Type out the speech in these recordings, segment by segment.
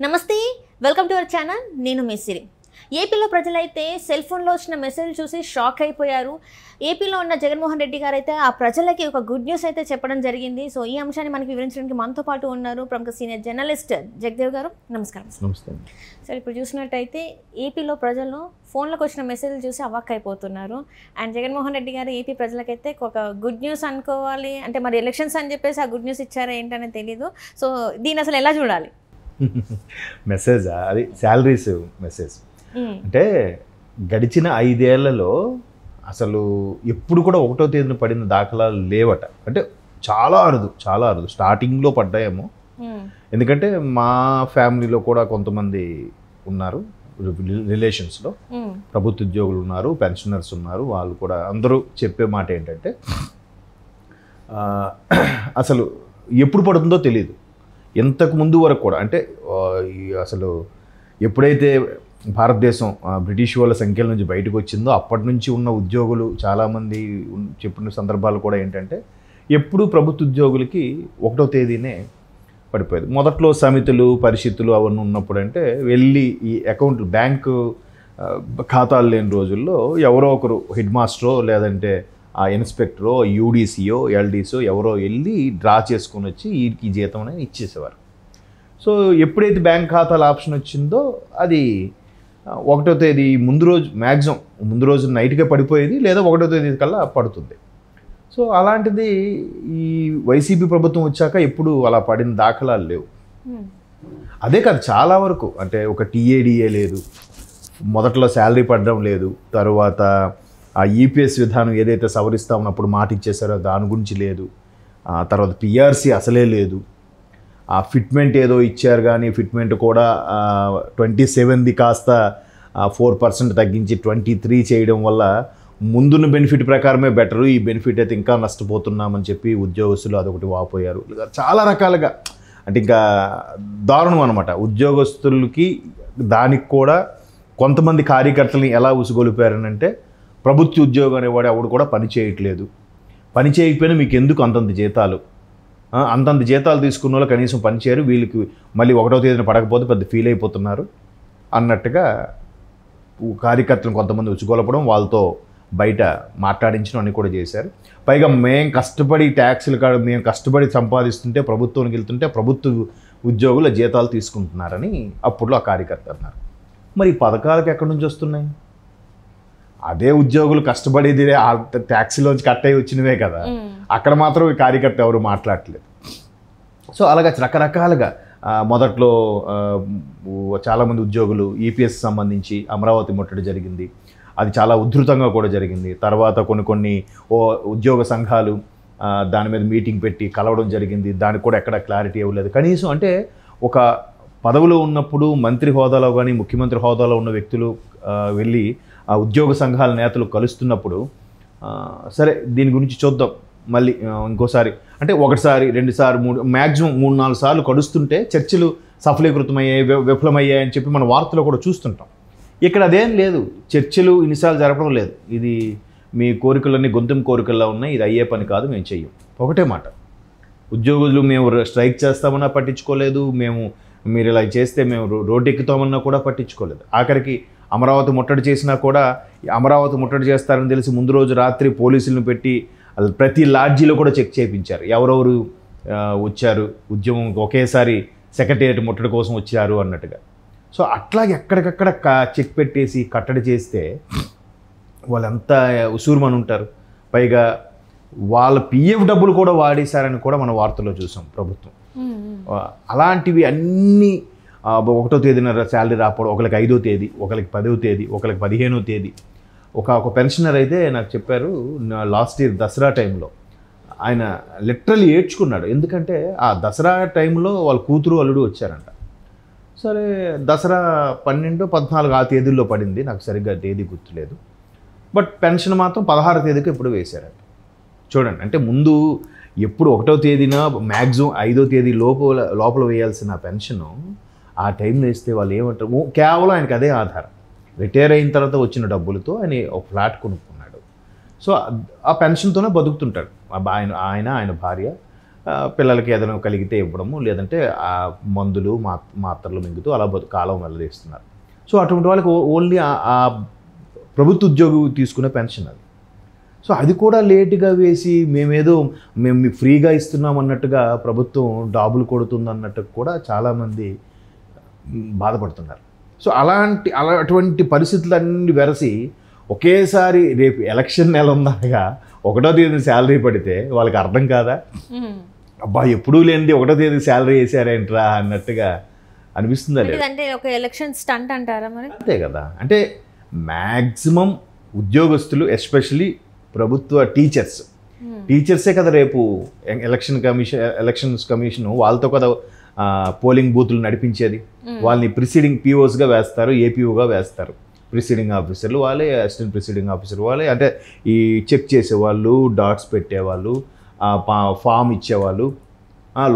నమస్తే, welcome to our channel. నేను మెస్సిరి. ఏపీలో ప్రజలైతే సెల్ ఫోన్లో వచ్చిన మెసేజ్ చూసి షాక్ అయిపోయారు. ఏపీలో ఉన్న జగన్మోహన్ రెడ్డి గారు అయితే ఆ ప్రజలకి ఒక గుడ్ న్యూస్ అయితే చెప్పడం జరిగింది. సో ఈ అంశాన్ని మనకి వివరించడానికి మనతో పాటు ఉన్నారు ప్రముఖ సీనియర్ జర్నలిస్ట్ జగదేవ్ గారు. నమస్కారం. నమస్తే. సరే, ఇప్పుడు చూసినట్టయితే ఏపీలో ప్రజలు ఫోన్లోకి వచ్చిన మెసేజ్లు చూసి అవాక్ అయిపోతున్నారు. అండ్ జగన్మోహన్ రెడ్డి గారు ఏపీ ప్రజలకైతే ఒక గుడ్ న్యూస్ అనుకోవాలి, అంటే మరి ఎలక్షన్స్ అని చెప్పేసి ఆ గుడ్ న్యూస్ ఇచ్చారా ఏంటనే తెలీదు. సో దీన్ని అసలు ఎలా చూడాలి? మెసేజ్ అది శాలరీస్ మెసేజ్ అంటే గడిచిన 5 ఏళ్లలో అసలు ఎప్పుడు కూడా 1వ తేదీన పడిన దాఖలాలు లేవట. అంటే చాలా అరుదు స్టార్టింగ్లో పడ్డాయేమో. ఎందుకంటే మా ఫ్యామిలీలో కూడా కొంతమంది ఉన్నారు, రిలేషన్స్లో ప్రభుత్వ ఉద్యోగులు ఉన్నారు, పెన్షనర్స్ ఉన్నారు. వాళ్ళు కూడా అందరూ చెప్పే మాట ఏంటంటే అసలు ఎప్పుడు పడుతుందో తెలియదు. ఇంతకు ముందు వరకు కూడా అంటే అసలు ఎప్పుడైతే భారతదేశం బ్రిటిష్ వాళ్ళ సంఖ్యల నుంచి బయటకు వచ్చిందో అప్పటి నుంచి ఉన్న ఉద్యోగులు చాలామంది చెప్పిన సందర్భాలు కూడా ఏంటంటే ఎప్పుడు ప్రభుత్వ ఉద్యోగులకి 1వ తేదీనే పడిపోయేది. మొదట్లో సమితులు పరిషత్తులు అవన్నీ ఉన్నప్పుడు అంటే వెళ్ళి ఈ అకౌంట్లు బ్యాంకు ఖాతాలు లేని రోజుల్లో ఎవరో ఒకరు హెడ్ మాస్టరో లేదంటే ఆ ఇన్స్పెక్టరో యూడీసీయో ఎల్డీసో ఎవరో వెళ్ళి డ్రా చేసుకొని వచ్చి వీటికి జీతం అనేది ఇచ్చేసేవారు. సో ఎప్పుడైతే బ్యాంక్ ఖాతాల ఆప్షన్ వచ్చిందో అది 1వ తేదీ ముందు రోజు మ్యాక్సిమం ముందు రోజు నైట్గా పడిపోయేది, లేదా 1వ తేదీ కల్లా పడుతుంది. సో అలాంటిది ఈ వైసీపీ ప్రభుత్వం వచ్చాక ఎప్పుడు అలా పడిన దాఖలాలు లేవు. అదే కాదు, చాలా వరకు అంటే ఒక టీఏడిఏ లేదు, మొదట్లో శాలరీ పడడం లేదు, తర్వాత ఆ ఈపీఎస్ విధానం ఏదైతే సవరిస్తామన్నప్పుడు మాట ఇచ్చేసారో దాని గురించి లేదు, తర్వాత పిఆర్సీ అసలే లేదు, ఆ ఫిట్మెంట్ ఏదో ఇచ్చారు కానీ ఫిట్మెంట్ కూడా 27ది కాస్త 4% తగ్గించి 23 చేయడం వల్ల ముందున్న బెనిఫిట్ ప్రకారమే బెటరు, ఈ బెనిఫిట్ అయితే ఇంకా నష్టపోతున్నామని చెప్పి ఉద్యోగస్తులు అదొకటి వాపోయారు. చాలా రకాలుగా అంటే ఇంకా దారుణం అనమాట. ఉద్యోగస్తులకి దానికి కూడా కొంతమంది కార్యకర్తలని ఎలా ఉసుగొలిపారనంటే ప్రభుత్వ ఉద్యోగం అనేవాడు ఎవడు కూడా పని చేయట్లేదు, పని చేయకపోయినా మీకు ఎందుకు అంతంత జీతాలు, అంతంత జీతాలు తీసుకున్న వాళ్ళు కనీసం పని చేయరు, వీళ్ళకి మళ్ళీ 1వ తేదీన పడకపోతే పెద్ద ఫీల్ అయిపోతున్నారు అన్నట్టుగా కార్యకర్తలను కొంతమంది ఉచ్చుకొలపడం, వాళ్ళతో బయట మాట్లాడించడం అన్నీ కూడా చేశారు. పైగా మేము కష్టపడి ట్యాక్సులు మేము కష్టపడి సంపాదిస్తుంటే ప్రభుత్వానికి వెళ్తుంటే ప్రభుత్వ ఉద్యోగుల జీతాలు తీసుకుంటున్నారని అప్పుడులో ఆ కార్యకర్త అన్నారు. మరి ఈ పథకాలకు ఎక్కడి నుంచి వస్తున్నాయి? అదే ఉద్యోగులు కష్టపడేది ట్యాక్సీలోంచి కట్ అయ్యి వచ్చినవే కదా, అక్కడ మాత్రం ఈ కార్యకర్త ఎవరు మాట్లాడట్లేదు. సో అలాగా రకరకాలుగా మొదట్లో చాలామంది ఉద్యోగులు ఈపీఎస్ సంబంధించి అమరావతి ముట్టడి జరిగింది, అది చాలా ఉధృతంగా కూడా జరిగింది. తర్వాత కొన్ని ఉద్యోగ సంఘాలు దాని మీద మీటింగ్ పెట్టి కలవడం జరిగింది, దానికి కూడా ఎక్కడ క్లారిటీ ఇవ్వలేదు. కనీసం అంటే ఒక పదవిలో ఉన్నప్పుడు మంత్రి హోదాలో కానీ ముఖ్యమంత్రి హోదాలో ఉన్న వ్యక్తులు వెళ్ళి ఆ ఉద్యోగ సంఘాల నేతలు కలుస్తున్నప్పుడు సరే దీని గురించి చూద్దాం మళ్ళీ ఇంకోసారి అంటే 1 సారి 2 సార్లు 3 మ్యాక్సిమం 3-4 సార్లు కలుస్తుంటే చర్చలు సఫలీకృతమయ్యాయి విఫలమయ్యాయి అని చెప్పి మన వార్తలో కూడా చూస్తుంటాం. ఇక్కడ అదేం లేదు, చర్చలు ఇన్నిసార్లు జరపడం లేదు. ఇది మీ కోరికలన్నీ గొంతుం కోరికల్లో ఉన్నాయి, ఇది అయ్యే పని కాదు, మేము చెయ్యం. ఒకటే మాట, ఉద్యోగులు మేము స్ట్రైక్ చేస్తామన్నా పట్టించుకోలేదు, మీరు ఇలా చేస్తే మేము రోడ్డు ఎక్కుతామన్నా కూడా పట్టించుకోలేదు. ఆఖరికి అమరావతి ముట్టడి చేసినా కూడా అమరావతి ముట్టడి చేస్తారని తెలిసి ముందు రోజు రాత్రి పోలీసులను పెట్టి ప్రతి లాడ్జీలో కూడా చెక్ చేయించారు, ఎవరెవరు వచ్చారు ఉద్యమం ఒకేసారి సెక్రటేరియట్ ముట్టడి కోసం వచ్చారు అన్నట్టుగా. సో అట్లా ఎక్కడికక్కడ చెక్ పెట్టేసి కట్టడి చేస్తే వాళ్ళంతా ఉసూరుమని ఉంటారు. పైగా వాళ్ళ పిఎఫ్ డబ్బులు కూడా వాడేశారని కూడా మన వార్తల్లో చూసాం ప్రభుత్వం. అలాంటివి అన్నీ 1వ తేదీన శాలరీ రాకపోవడం, ఒకరికి 5వ తేదీ, ఒకరికి 10వ తేదీ, ఒకరికి 15వ తేదీ. ఒక పెన్షనర్ అయితే నాకు చెప్పారు, లాస్ట్ ఇయర్ దసరా టైంలో ఆయన లిటరల్లీ ఏడ్చుకున్నాడు. ఎందుకంటే ఆ దసరా టైంలో వాళ్ళ కూతురు అల్లుడు వచ్చారంట. సరే దసరా 12, 14 ఆ తేదీల్లో పడింది, నాకు సరిగ్గా తేదీ గుర్తులేదు. బట్ పెన్షన్ మాత్రం 16వ తేదీకి ఎప్పుడు వేశారంట. చూడండి, అంటే ముందు ఎప్పుడు 1వ తేదీన మ్యాక్సిమం 5వ తేదీ లోపల వేయాల్సిన పెన్షను ఆ టైంలో ఇస్తే వాళ్ళు ఏమంటారు, కేవలం ఆయనకి అదే ఆధారం. రిటైర్ అయిన తర్వాత వచ్చిన డబ్బులతో ఆయన ఒక ఫ్లాట్ కొనుక్కున్నాడు. సో ఆ పెన్షన్తోనే బతుకుతుంటాడు ఆయన భార్య. పిల్లలకి ఏదైనా కలిగితే ఇవ్వడము, లేదంటే ఆ మందులు మాత్రలు మింగుతూ అలా కాలం వెళ్ళదీస్తున్నారు. సో అటువంటి వాళ్ళకి ఓన్లీ ఆ ప్రభుత్వ ఉద్యోగి తీసుకునే పెన్షన్ అది. సో అది కూడా లేటుగా వేసి మేము ఫ్రీగా ఇస్తున్నాం అన్నట్టుగా ప్రభుత్వం డాబులు కొడుతుంది అన్నట్టు కూడా చాలామంది బాధపడుతున్నారు. సో అటువంటి పరిస్థితులన్నీ వెరసి ఒకేసారి రేపు ఎలక్షన్ నెల ఉందనగా 1వ తేదీ శాలరీ పడితే వాళ్ళకి అర్థం కాదా, అబ్బా ఎప్పుడూ లేనిది 1వ తేదీ శాలరీ వేసారేంట్రా అన్నట్టుగా అనిపిస్తుందా? అంటే ఒక ఎలక్షన్ స్టంట్ అంటారా మరి? అంతే కదా. అంటే మ్యాక్సిమం ఉద్యోగస్తులు, ఎస్పెషలీ ప్రభుత్వ టీచర్సే కదా రేపు ఎలక్షన్స్ కమిషన్ వాళ్ళతో కదా పోలింగ్ బూతులు నడిపించేది. వాళ్ళని ప్రిసైడింగ్ పిఓస్గా వేస్తారు, ఏపీఓగా వేస్తారు. ప్రిసైడింగ్ ఆఫీసర్లు వాళ్ళే, అసిస్టెంట్ ప్రిసైడింగ్ ఆఫీసర్ వాళ్ళే. అంటే ఈ చెక్ చేసేవాళ్ళు, డాట్స్ పెట్టేవాళ్ళు, ఫామ్ ఇచ్చేవాళ్ళు,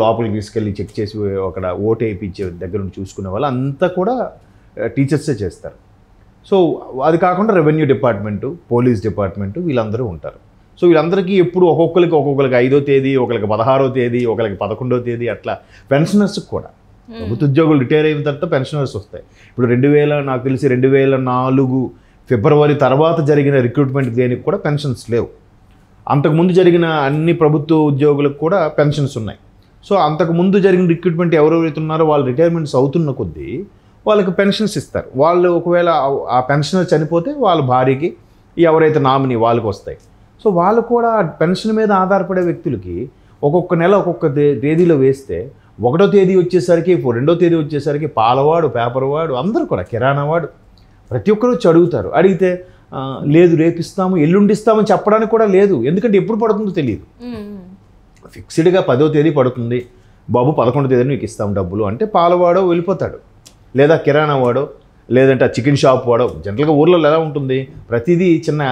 లోపలికి తీసుకెళ్ళి చెక్ చేసి అక్కడ ఓటు వేయించే దగ్గర నుంచి చూసుకునే వాళ్ళు అంతా కూడా టీచర్సే చేస్తారు. సో అది కాకుండా రెవెన్యూ డిపార్ట్మెంటు, పోలీస్ డిపార్ట్మెంటు వీళ్ళందరూ ఉంటారు. సో వీళ్ళందరికీ ఎప్పుడు ఒక్కొక్కరికి 5వ తేదీ, ఒకరికి 16వ తేదీ, ఒకరికి 11వ తేదీ అట్లా. పెన్షనర్స్కి కూడా ప్రభుత్వ ఉద్యోగులు రిటైర్ అయిన తర్వాత పెన్షనర్స్ వస్తాయి. ఇప్పుడు నాకు తెలిసి 2004 ఫిబ్రవరి తర్వాత జరిగిన రిక్రూట్మెంట్ దేనికి కూడా పెన్షన్స్ లేవు. అంతకుముందు జరిగిన అన్ని ప్రభుత్వ ఉద్యోగులకు కూడా పెన్షన్స్ ఉన్నాయి. సో అంతకుముందు జరిగిన రిక్రూట్మెంట్ ఎవరెవరైతే ఉన్నారో వాళ్ళు రిటైర్మెంట్స్ అవుతున్న కొద్దీ వాళ్ళకి పెన్షన్స్ ఇస్తారు. వాళ్ళు ఒకవేళ ఆ పెన్షనర్ చనిపోతే వాళ్ళ భార్యకి, ఎవరైతే నామినీ వాళ్ళకి వస్తాయి. సో వాళ్ళు కూడా పెన్షన్ మీద ఆధారపడే వ్యక్తులకి ఒక్కొక్క నెల ఒక్కొక్క తేదీలో వేస్తే 1వ తేదీ వచ్చేసరికి, 2వ తేదీ వచ్చేసరికి పాలవాడు, పేపర్ వాడు, అందరూ కూడా కిరాణా వాడు ప్రతి ఒక్కరు వచ్చి అడుగుతారు. అడిగితే లేదు రేపిస్తాము, ఎల్లుండిస్తామని చెప్పడానికి కూడా లేదు. ఎందుకంటే ఎప్పుడు పడుతుందో తెలియదు. ఫిక్స్డ్గా 10వ తేదీ పడుతుంది బాబు, 11వ తేదీ నీకు ఇస్తాం డబ్బులు అంటే పాలవాడో వెళ్ళిపోతాడు, లేదా కిరాణా వాడో, లేదంటే ఆ చికెన్ షాప్ వాడో. జనరల్గా ఊర్లలో ఎలా ఉంటుంది, ప్రతిదీ చిన్న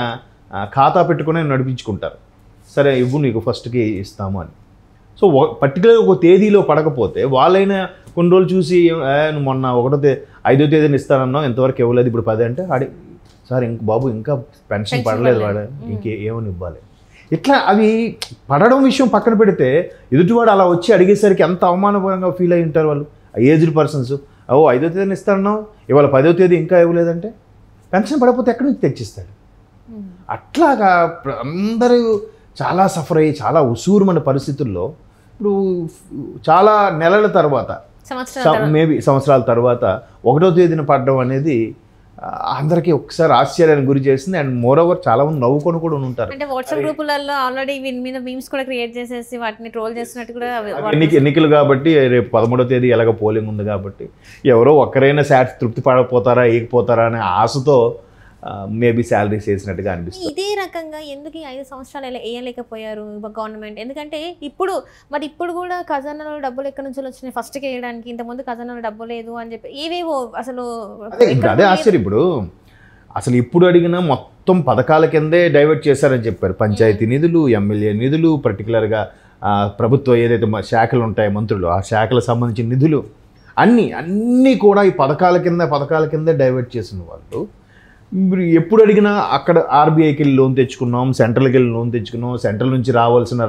ఖాతా పెట్టుకుని నడిపించుకుంటారు. సరే ఇవ్వు నీకు ఫస్ట్కి ఇస్తాము అని. సో పర్టికులర్గా ఒక తేదీలో పడకపోతే వాళ్ళైనా కొన్ని రోజులు చూసి మొన్న 5వ తేదీని ఇస్తానన్నావు ఎంతవరకు ఇవ్వలేదు, ఇప్పుడు 10 అంటే సార్ బాబు ఇంకా పెన్షన్ పడలేదు, ఏమని ఇవ్వాలి. ఇట్లా అవి పడడం విషయం పక్కన పెడితే ఎదుటివాడు అలా వచ్చి అడిగేసరికి ఎంత అవమానకరంగా ఫీల్ అయి ఉంటారు వాళ్ళు. ఏజ్డ్ పర్సన్స్, 5వ తేదీని ఇస్తానన్నావు ఇవాళ 10వ తేదీ ఇంకా ఇవ్వలేదంటే పెన్షన్ పడకపోతే ఎక్కడి నుంచి తెచ్చిస్తాడు. అట్లాగా అందరూ చాలా సఫర్ అయ్యి చాలా ఉసూరుమైన పరిస్థితుల్లో ఇప్పుడు చాలా నెలల తర్వాత, మేబీ సంవత్సరాల తర్వాత 1వ తేదీన పడడం అనేది అందరికీ ఒకసారి ఆశ్చర్యానికి గురి చేసింది. అండ్ మోర్ ఓవర్ చాలా మంది నవ్వుకొని కూడా ఉంటారు. అంటే వాట్సాప్ గ్రూపులలో ఆల్రెడీ వీళ్ళ మీద మీమ్స్ కూడా క్రియేట్ చేసేసి వాటిని ట్రోల్ చేసినట్టు కూడా. ఎన్నికలు కాబట్టి రేపు 11వ తేదీ ఎలాగ పోలింగ్ ఉంది కాబట్టి ఎవరో ఒక్కరైనా తృప్తి పడకపోతారా, ఏకపోతారా అనే ఆశతో మేబీ శాలరీస్ వేసినట్టుగా అనిపిస్తుంది. ఇదే రకంగా ఎందుకు 5 సంవత్సరాలు వేయలేకపోయారు గవర్నమెంట్? ఎందుకంటే ఇప్పుడు కూడా ఖజానాలో డబ్బులు ఎక్కడి నుంచి వచ్చినాయి ఫస్ట్కి వేయడానికి? ఇంతకుముందు ఖజానాలో డబ్బు లేదు అని చెప్పి ఏవేవో అసలు అదే ఆశ్చర్యం. ఇప్పుడు అడిగినా మొత్తం పథకాల కిందే డైవర్ట్ చేశారని చెప్పారు. పంచాయతీ నిధులు, ఎమ్మెల్యే నిధులు, పర్టికులర్గా ప్రభుత్వ ఏదైతే శాఖలు ఉంటాయో మంత్రులు, ఆ శాఖలకు సంబంధించిన నిధులు అన్నీ కూడా ఈ పథకాల కింద డైవర్ట్ చేసిన వాళ్ళు ఎప్పుడు అడిగినా అక్కడ ఆర్బీఐకి వెళ్ళి లోన్ తెచ్చుకున్నాం, సెంట్రల్కి వెళ్ళి లోన్ తెచ్చుకున్నాం, సెంట్రల్ నుంచి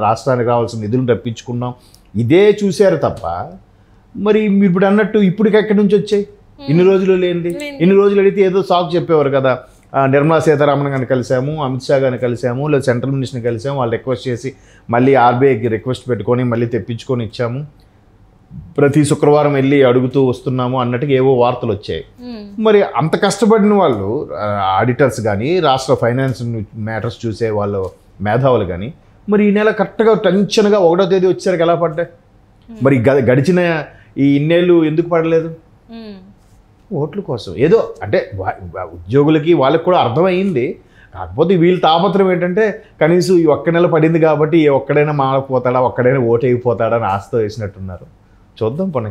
రాష్ట్రానికి రావాల్సిన నిధులను రప్పించుకున్నాం, ఇదే చూశారు తప్ప మరి మీరు ఇప్పుడు అన్నట్టు ఇప్పటికి ఎక్కడి నుంచి వచ్చాయి? ఇన్ని రోజులు లేనిది. ఇన్ని రోజులు అడిగితే ఏదో సాకు చెప్పేవారు కదా, నిర్మలా సీతారామన్ గారిని కలిసాము, అమిత్ షా గారిని కలిసాము, లేదా సెంట్రల్ మినిస్టర్ని కలిసాము, వాళ్ళు రిక్వెస్ట్ చేసి మళ్ళీ ఆర్బీఐకి రిక్వెస్ట్ పెట్టుకొని మళ్ళీ తెప్పించుకొని ఇచ్చాము, ప్రతి శుక్రవారం వెళ్ళి అడుగుతూ వస్తున్నాము అన్నట్టుగా ఏవో వార్తలు వచ్చాయి. మరి అంత కష్టపడిన వాళ్ళు ఆడిటర్స్ కానీ, రాష్ట్ర ఫైనాన్స్ మ్యాటర్స్ చూసే వాళ్ళు మేధావులు కానీ మరి ఈ నెల కరెక్ట్గా టెన్షన్గా 1వ తేదీ వచ్చేసరికి ఎలా పడ్డాయి? మరి గడిచిన ఈ ఇన్నేళ్ళు ఎందుకు పడలేదు? ఓట్ల కోసం ఏదో అంటే ఉద్యోగులకి వాళ్ళకి కూడా అర్థమైంది. కాకపోతే వీళ్ళ తాపత్రం ఏంటంటే కనీసం ఈ ఒక్క నెల పడింది కాబట్టి ఒక్కడైనా మారకపోతాడా, ఒక్కడైనా ఓటు అయిపోతాడా అని ఆశతో వేసినట్టున్నారు. చూద్దాం పని.